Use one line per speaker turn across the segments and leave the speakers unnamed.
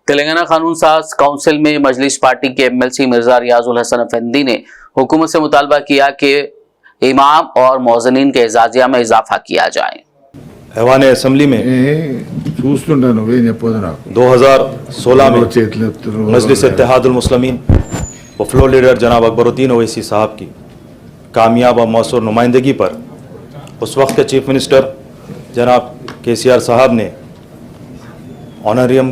तेलंगाना कानून साज काउंसिल में मजलिस पार्टी के एमएलसी मिर्जा रियाजुल हसन अफंदी ने हुकूमत से मुतालबा किया कि इमाम और मौज़नीन के एजाजिया में इजाफा किया जाए।
ऐवान असेंबली में 2016 में मजलिस इत्तेहादुल मुस्लिमीन व फ्लोर लीडर जनाब अकबरुद्दीन ओवैसी साहब की कामयाब और मौसूर नुमाइंदगी पर उस वक्त के चीफ मिनिस्टर जनाब KCR साहब ने ऑनरियम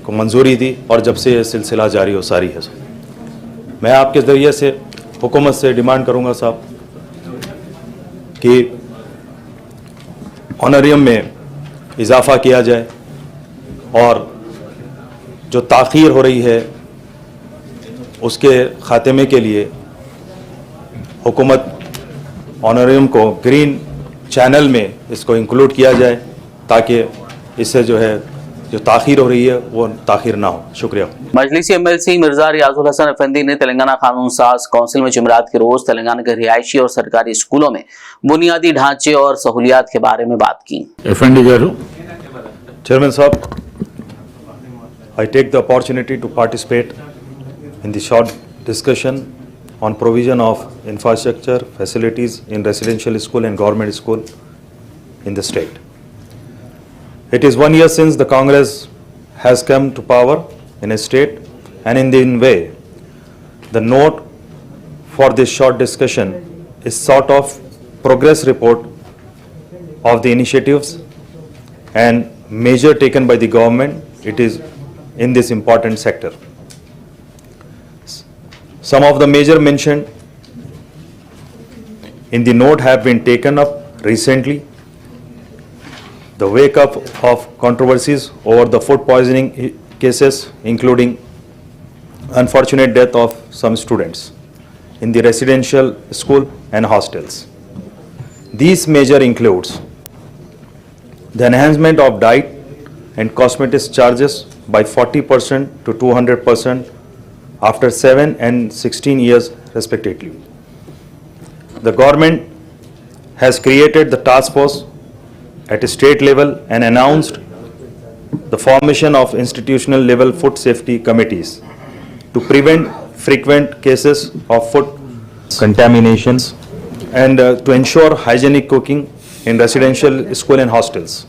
को मंजूरी दी और जब से ये सिलसिला जारी हो सारी है। मैं आपके ज़रिए से हुकूमत से डिमांड करूंगा साहब कि ऑनरियम में इजाफ़ा किया जाए और जो ताख़ीर हो रही है उसके ख़ात्मे के लिए हुकूमत ऑनरियम को ग्रीन चैनल में इसको इंक्लूड किया जाए ताकि इससे जो ताख़ीर हो रही है वो ताख़ीर ना हो। शुक्रिया।
मजलिसी एमएलसी मिर्जा रियाजुल हसन अफंदी ने तेलंगाना कानून साज काउंसिल में जुमेरात के रोज तेलंगाना के रिहायशी और सरकारी स्कूलों में बुनियादी ढांचे और सहूलियात के बारे में बात की।
अफंदी गारू,
चेयरमैन साहब, I take the opportunity to participate in the short discussion on provision of infrastructure facilities in residential school and government school in the state. It is 1 year since the Congress has come to power in a state, and in way, the note for this short discussion is sort of progress report of the initiatives and measure taken by the government. It is in this important sector. Some of the measure mentioned in the note have been taken up recently. The wake up of controversies over the food poisoning cases, including unfortunate death of some students in the residential school and hostels. These measure includes the enhancement of diet and cosmetics charges by 40% to 200% after 7 and 16 years respectively. The government has created the task force at a state level and announced the formation of institutional level food safety committees to prevent frequent cases of food contaminations and to ensure hygienic cooking in residential school and hostels.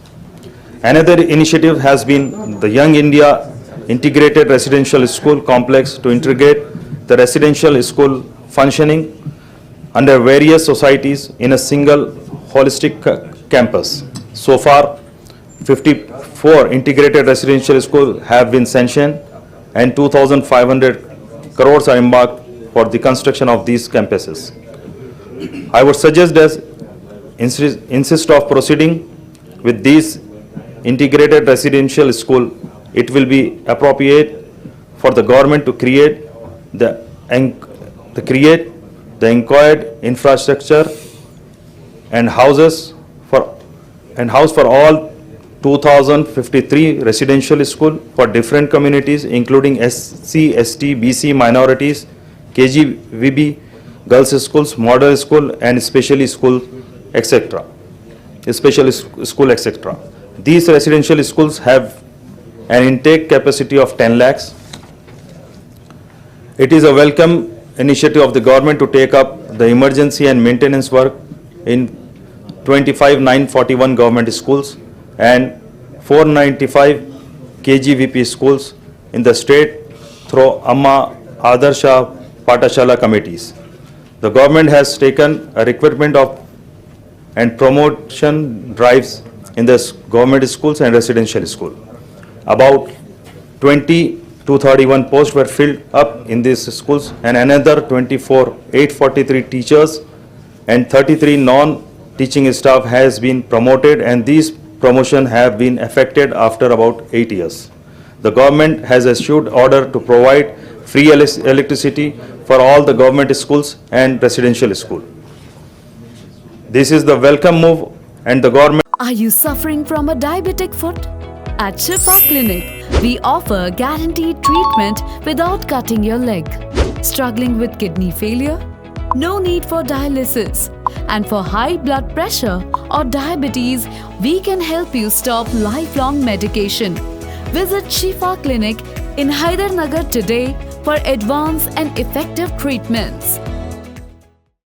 Another initiative has been the Young India Integrated Residential School Complex to integrate the residential school functioning under various societies in a single holistic campus. So far, 54 integrated residential schools have been sanctioned and 2,500 crores are embarked for the construction of these campuses. I would suggest that insist of proceeding with these integrated residential school. It will be appropriate for the government to create the required infrastructure and house for all 2053 residential school for different communities including SC, ST, BC, minorities, KGVB, girls schools, model school and special school, etc. These residential schools have an intake capacity of 10 lakhs. It is a welcome initiative of the government to take up the emergency and maintenance work in 25,941 government schools and 495 KGVP schools in the state through Amma Adarsha Patashala committees. The government has taken a recruitment of and promotion drives in the government schools and residential school. About 20 to 31 posts were filled up in these schools and another 843 teachers and 33 non-teaching staff has been promoted, and these promotions have been effected after about 8 years. The government has issued order to provide free electricity for all the government schools and residential schools. This is the welcome move and the government.
Are you suffering from a diabetic foot? At Shifa Clinic, we offer guaranteed treatment without cutting your leg. Struggling with kidney failure? No need for dialysis. And for high blood pressure or diabetes, we can help you stop lifelong medication. Visit Shifa Clinic in Hydernagar today for advanced and effective treatments.